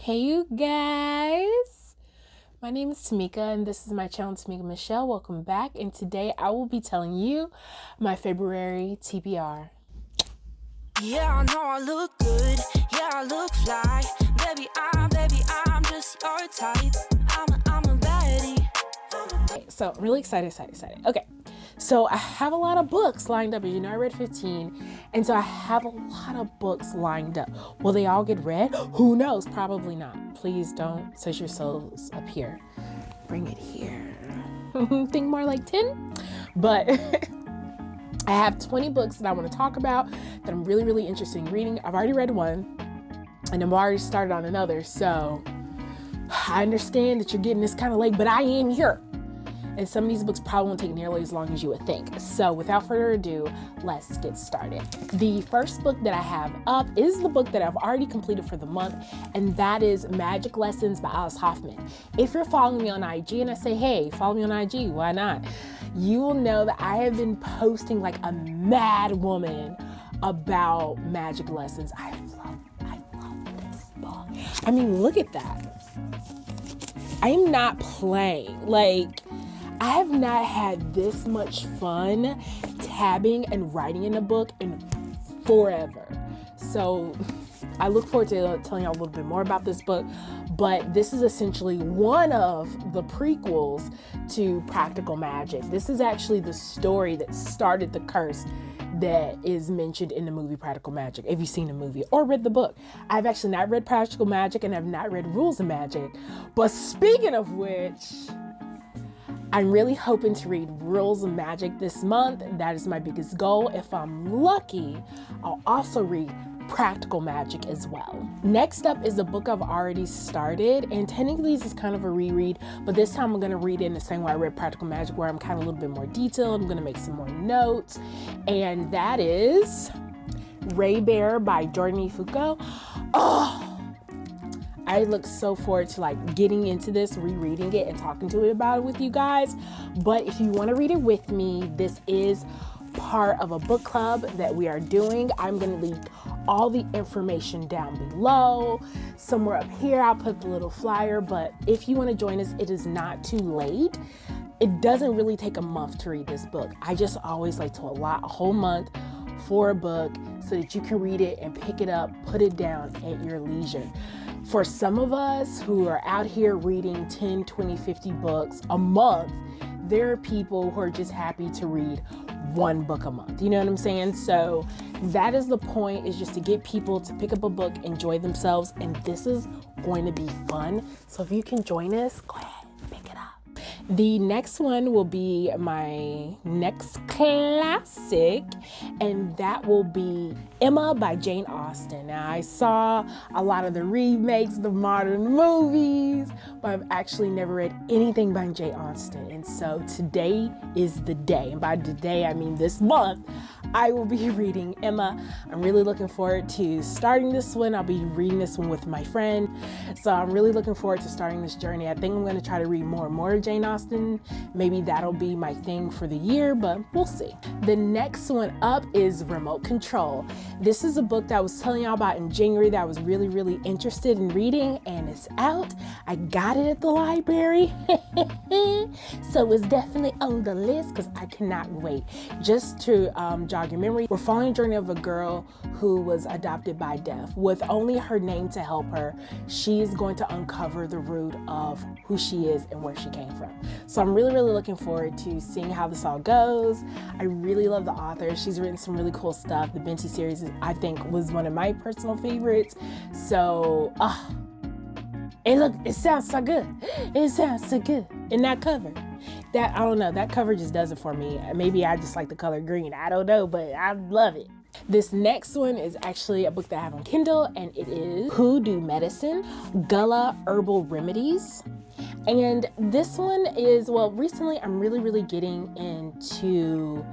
Hey you guys, my name is Tamika and this is my channel tamikamichelle. Welcome back, and today I will be telling you my February TBR. Yeah, I know I look good. Yeah, I look fly. Baby, I'm just your type. I'm a baddie. Okay, so I'm really excited. Okay, so I have a lot of books lined up. As you know, I read 15, and so I have a lot of books lined up. Will they all get read? Who knows? Probably not. Please don't set your souls up here. Bring it here. Think more like 10, but I have 20 books that I want to talk about that I'm really interested in reading. I've already read one, and I'm already started on another, so I understand that you're getting this kind of late, but I am here. And some of these books probably won't take nearly as long as you would think. So without further ado, let's get started. The first book that I have up is the book that I've already completed for the month, and that is Magic Lessons by Alice Hoffman. If you're following me on IG and I say, hey, follow me on IG, why not? You will know that I have been posting like a mad woman about magic lessons. I love this book. I mean, look at that. I am not playing. Like, I have not had this much fun tabbing and writing in a book in forever. So I look forward to telling y'all a little bit more about this book, but this is essentially one of the prequels to Practical Magic. This is actually the story that started the curse that is mentioned in the movie Practical Magic. If you've seen the movie or read the book, I've actually not read Practical Magic and I've not read Rules of Magic. But speaking of which, I'm really hoping to read Rules of Magic this month. That is my biggest goal. If I'm lucky, I'll also read Practical Magic as well. Next up is a book I've already started, and technically this is kind of a reread, but this time I'm going to read it in the same way I read Practical Magic, where I'm kind of a little bit more detailed. I'm going to make some more notes, and that is REAYBEARER by Jordan E. Foucault. Oh, I look so forward to like getting into this, rereading it, and talking to it about it with you guys. But if you want to read it with me, this is part of a book club that we are doing. I'm going to leave all the information down below. Somewhere up here, I'll put the little flyer. But if you want to join us, it is not too late. It doesn't really take a month to read this book. I just always like to allot a whole month for a book so that you can read it and pick it up, put it down at your leisure. For some of us who are out here reading 10, 20, 50 books a month, there are people who are just happy to read one book a month. You know what I'm saying? So that is the point, is just to get people to pick up a book, enjoy themselves, and this is going to be fun. So if you can join us, go ahead, pick it up. The next one will be my next classic, and that will be Emma by Jane Austen. Now, I saw a lot of the remakes, the modern movies, but I've actually never read anything by Jane Austen. And so today is the day. And by today, I mean this month, I will be reading Emma. I'm really looking forward to starting this one. I'll be reading this one with my friend. So I'm really looking forward to starting this journey. I think I'm going to try to read more and more of Jane Austen. Maybe that'll be my thing for the year, but we'll see. The next one up is Remote Control. This is a book that I was telling y'all about in January that I was really interested in reading, and it's out. I got it at the library. So it's definitely on the list because I cannot wait. Just to jog your memory, we're following the journey of a girl who was adopted by death. With only her name to help her, she is going to uncover the root of who she is and where she came from. So I'm really looking forward to seeing how this all goes. I really love the author. She's written some really cool stuff. The Binti series, I think, was one of my personal favorites. So, it sounds so good. It sounds so good. And that cover, I don't know, that cover just does it for me. Maybe I just like the color green. I don't know, but I love it. This next one is actually a book that I have on Kindle, and it is Hoodoo Medicine, Gullah Herbal Remedies. And this one is, well, recently I'm really getting into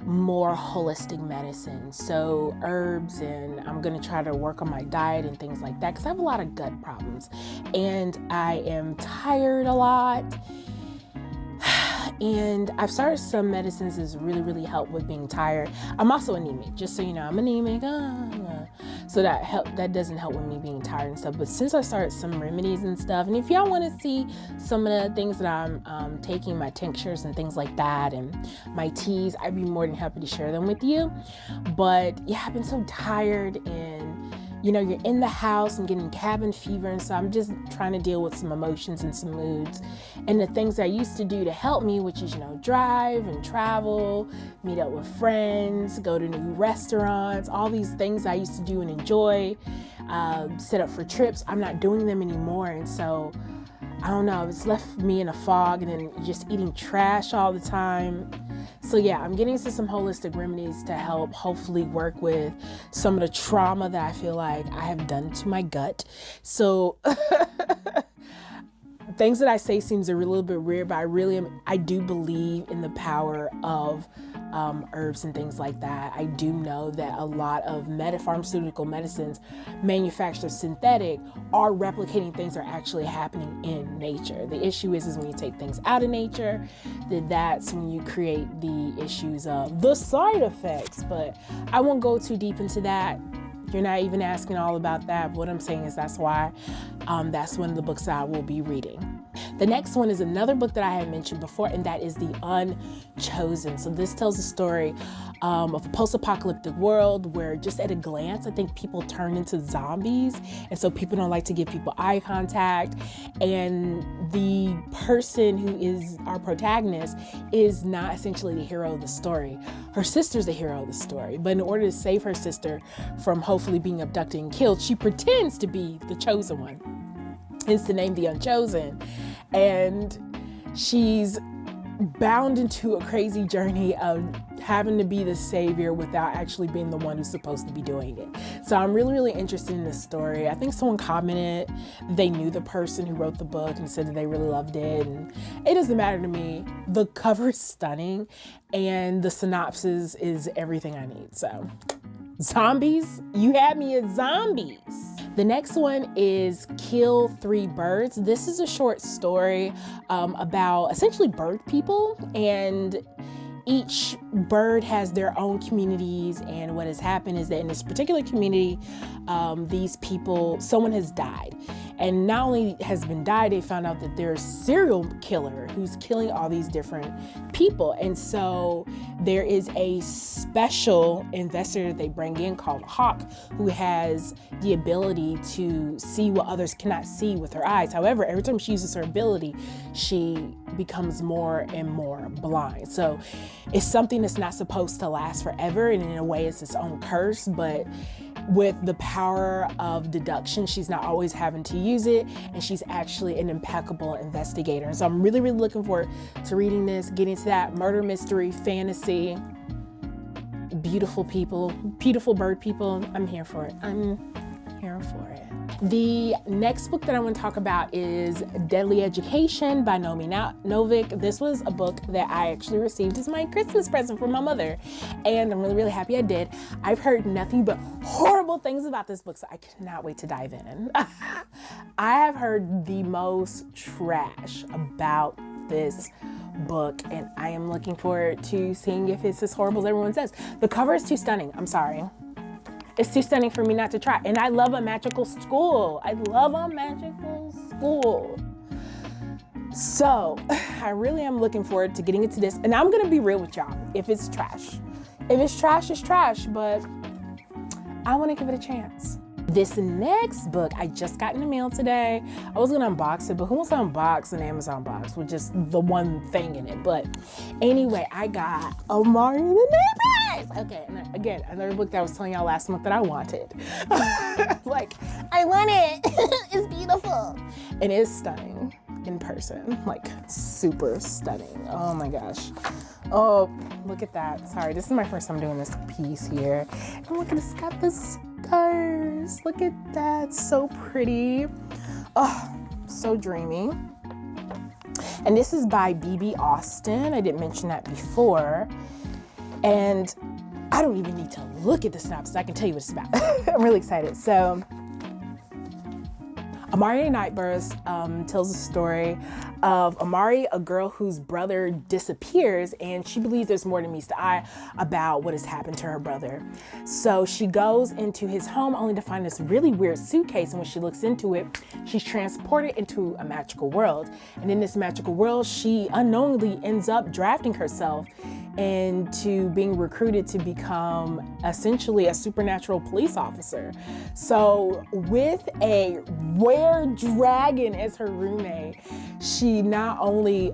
more holistic medicine. So herbs, and I'm going to try to work on my diet and things like that because I have a lot of gut problems and I am tired a lot. And I've started some medicines that really help with being tired. I'm also anemic, just so you know, I'm anemic. So that doesn't help with me being tired and stuff. But since I started some remedies and stuff, and if y'all want to see some of the things that I'm taking, my tinctures and things like that, and my teas, I'd be more than happy to share them with you. But yeah, I've been so tired, and you know, you're in the house and getting cabin fever, and so I'm just trying to deal with some emotions and some moods. And the things I used to do to help me, which is, you know, drive and travel, meet up with friends, go to new restaurants, all these things I used to do and enjoy, set up for trips, I'm not doing them anymore. And so, I don't know, it's left me in a fog, and then just eating trash all the time. So yeah, I'm getting into some holistic remedies to help hopefully work with some of the trauma that I feel like I have done to my gut. So things that I say seems a little bit weird, but I do believe in the power of herbs and things like that. I do know that a lot of pharmaceutical medicines manufactured synthetic are replicating things that are actually happening in nature. The issue is when you take things out of nature, that's when you create the issues of the side effects. But I won't go too deep into that. You're not even asking all about that. What I'm saying is that's why that's one of the books that I will be reading. The next one is another book that I had mentioned before, and that is The Unchosen. So this tells the story of a post-apocalyptic world where just at a glance, I think people turn into zombies. And so people don't like to give people eye contact. And the person who is our protagonist is not essentially the hero of the story. Her sister's the hero of the story. But in order to save her sister from hopefully being abducted and killed, she pretends to be the chosen one. Hence the name The Unchosen. And she's bound into a crazy journey of having to be the savior without actually being the one who's supposed to be doing it. So I'm really, really interested in this story. I think someone commented they knew the person who wrote the book and said that they really loved it. And it doesn't matter to me. The cover is stunning and the synopsis is everything I need. So zombies, you had me at zombies. The next one is Kill 3 Birds. This is a short story about essentially bird people, and each bird has their own communities. And what has happened is that in this particular community, these people, someone has died. And not only has been died, they found out that there's a serial killer who's killing all these different people. And so there is a special investigator that they bring in called Hawk, who has the ability to see what others cannot see with her eyes. However, every time she uses her ability, she becomes more and more blind. So it's something that's not supposed to last forever. And in a way, it's its own curse. But with the power of deduction, she's not always having to use it, and she's actually an impeccable investigator. And so I'm really, really looking forward to reading this, getting to that murder mystery, fantasy, beautiful people, beautiful bird people. I'm here for it. I'm here for it. The next book that I want to talk about is Deadly Education by Naomi Novik. This was a book that I actually received as my Christmas present from my mother, and I'm really, really happy I did. I've heard nothing but horrible things about this book, so I cannot wait to dive in. I have heard the most trash about this book, and I am looking forward to seeing if it's as horrible as everyone says. The cover is too stunning. I'm sorry. It's too stunning for me not to try. And I love a magical school. I love a magical school. So I really am looking forward to getting into this. And I'm going to be real with y'all. If it's trash, it's trash. But I want to give it a chance. This next book I just got in the mail today. I was gonna unbox it, but who wants to unbox an Amazon box with just the one thing in it? But anyway, I got Malenated Pages. Okay, and again, another book that I was telling y'all last month that I wanted. Like, I want it. It's beautiful. And it's stunning in person, like super stunning. Oh my gosh. Oh, look at that. Sorry, this is my first time doing this piece here. And look at it's got the stars. Look at that, so pretty. Oh, so dreamy. And this is by B.B. Austen. I didn't mention that before. And I don't even need to look at the synopsis. I can tell you what it's about. I'm really excited. So, a Amari Nightburst tells the story of Amari, a girl whose brother disappears, and she believes there's more than meets the eye about what has happened to her brother. So she goes into his home only to find this really weird suitcase, and when she looks into it, she's transported into a magical world. And in this magical world, she unknowingly ends up drafting herself into being recruited to become essentially a supernatural police officer. So with a rare dragon as her roommate, she not only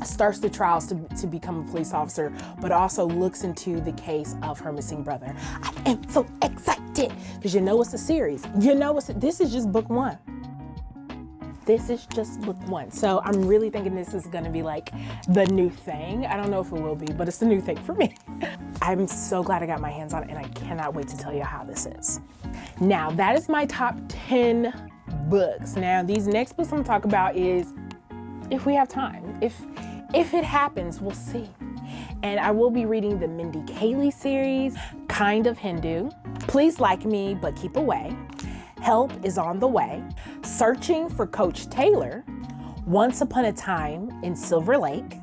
starts the trials to become a police officer, but also looks into the case of her missing brother. I am so excited because you know it's a series. You know this is just book one. This is just book one. So I'm really thinking this is gonna be like the new thing. I don't know if it will be, but it's the new thing for me. I'm so glad I got my hands on it, and I cannot wait to tell you how this is. Now, that is my top 10 books. Now, these next books I'm gonna talk about is if we have time. If it happens, we'll see. And I will be reading the Mindy Kaling series, Kind of Hindu, Please Like Me But Keep Away, Help Is on the Way, Searching for Coach Taylor, Once Upon a Time in Silver Lake,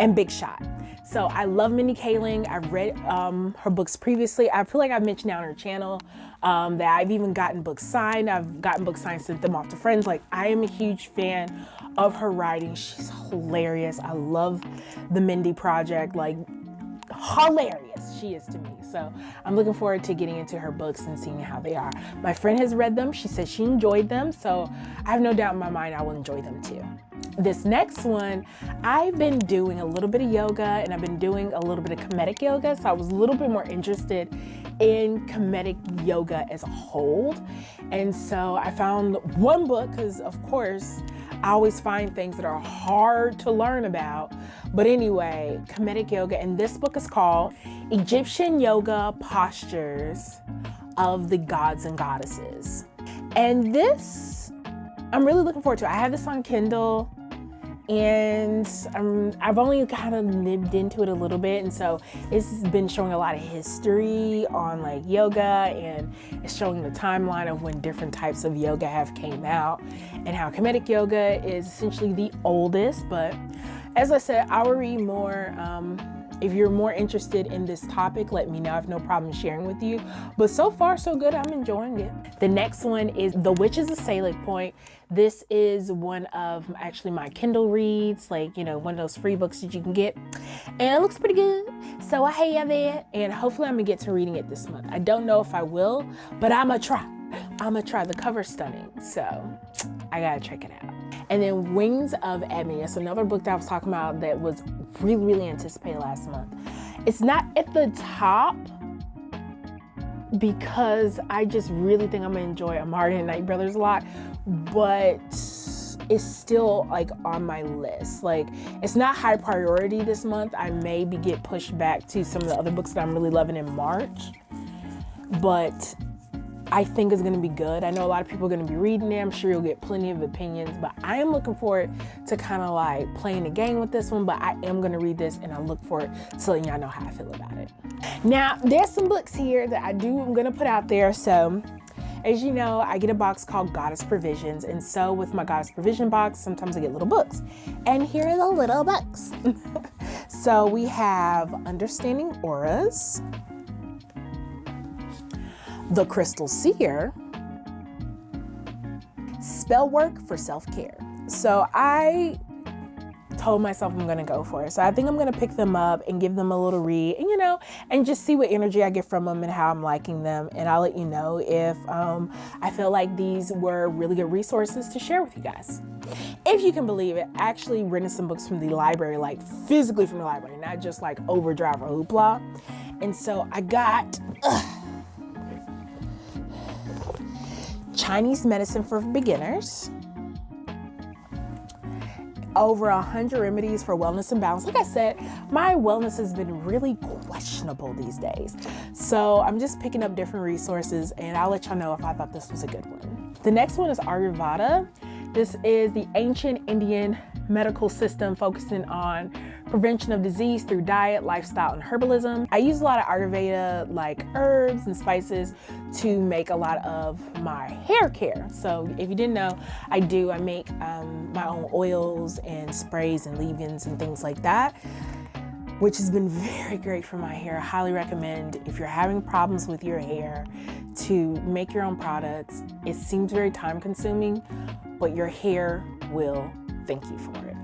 and Big Shot. So I love Mindy Kaling. I've read her books previously. I feel like I've mentioned on her channel that I've even gotten books signed. I've gotten books signed, sent them off to friends. Like, I am a huge fan of her writing. She's hilarious. I love the Mindy Project. Like, hilarious she is to me. So I'm looking forward to getting into her books and seeing how they are. My friend has read them. She said she enjoyed them. So I have no doubt in my mind I will enjoy them too. This next one, I've been doing a little bit of yoga, and I've been doing a little bit of comedic yoga. So I was a little bit more interested in comedic yoga as a whole. And so I found one book, because of course, I always find things that are hard to learn about. But anyway, comedic yoga. And this book is called Egyptian Yoga Postures of the Gods and Goddesses. And this, I'm really looking forward to. I have this on Kindle, and I've only kind of nibbed into it a little bit. And so it's been showing a lot of history on like yoga, and it's showing the timeline of when different types of yoga have came out, and how comedic yoga is essentially the oldest. But as I said, I will read more. If you're more interested in this topic, let me know. I have no problem sharing with you. But so far, so good. I'm enjoying it. The next one is The Witches of Salic Point. This is one of actually my Kindle reads, like, you know, one of those free books that you can get. And it looks pretty good. So I have it. And hopefully I'm going to get to reading it this month. I don't know if I will, but I'm going to try. I'm going to try. The cover's stunning. So I got to check it out. And then Wings of Ebony. It's another book that I was talking about that was really, really anticipated last month. It's not at the top because I just really think I'm gonna enjoy Amari and Night Brothers a lot, but it's still like on my list. Like, it's not high priority this month. I maybe get pushed back to some of the other books that I'm really loving in March, but I think it's going to be good. I know a lot of people are going to be reading it. I'm sure you'll get plenty of opinions, but I am looking forward to kind of like playing the game with this one. But I am going to read this, and I look forward to letting y'all know how I feel about it. Now, there's some books here that I'm going to put out there. So as you know, I get a box called Goddess Provisions. And so with my Goddess Provision box, sometimes I get little books. And here are the little books. So we have Understanding Auras, The Crystal Seer, Spell Work for Self-Care. So I told myself I'm gonna go for it. So I think I'm gonna pick them up and give them a little read, and, you know, and just see what energy I get from them and how I'm liking them. And I'll let you know if I feel like these were really good resources to share with you guys. If you can believe it, I actually rented some books from the library, like physically from the library, not just like Overdrive or Hoopla. And so I got Chinese Medicine for Beginners, over 100 remedies for wellness and balance. Like I said, my wellness has been really questionable these days. So I'm just picking up different resources, and I'll let y'all know if I thought this was a good one. The next one is Ayurveda. This is the ancient Indian medical system focusing on prevention of disease through diet, lifestyle, and herbalism. I use a lot of Ayurveda like herbs and spices to make a lot of my hair care. So if you didn't know, I make my own oils and sprays and leave-ins and things like that, which has been very great for my hair. I highly recommend, if you're having problems with your hair, to make your own products. It seems very time consuming, but your hair will thank you for it.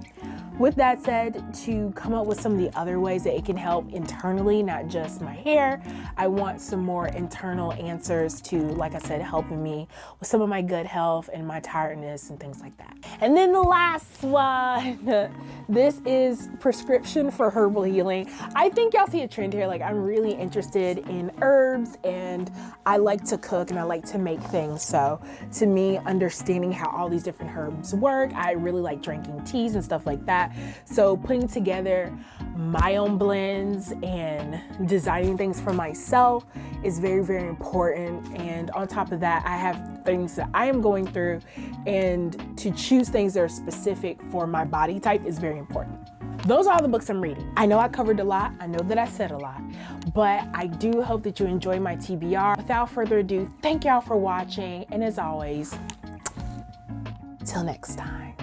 With that said, to come up with some of the other ways that it can help internally, not just my hair, I want some more internal answers to, like I said, helping me with some of my gut health and my tiredness and things like that. And then the last one, this is prescription for herbal healing. I think y'all see a trend here. Like, I'm really interested in herbs and I like to cook and I like to make things. So to me, understanding how all these different herbs work, I really like drinking teas and stuff like that. So putting together my own blends and designing things for myself is very, very important. And on top of that, I have things that I am going through, and to choose things that are specific for my body type is very important. Those are all the books I'm reading. I know I covered a lot. I know that I said a lot, but I do hope that you enjoy my TBR. Without further ado, thank y'all for watching. And as always, till next time.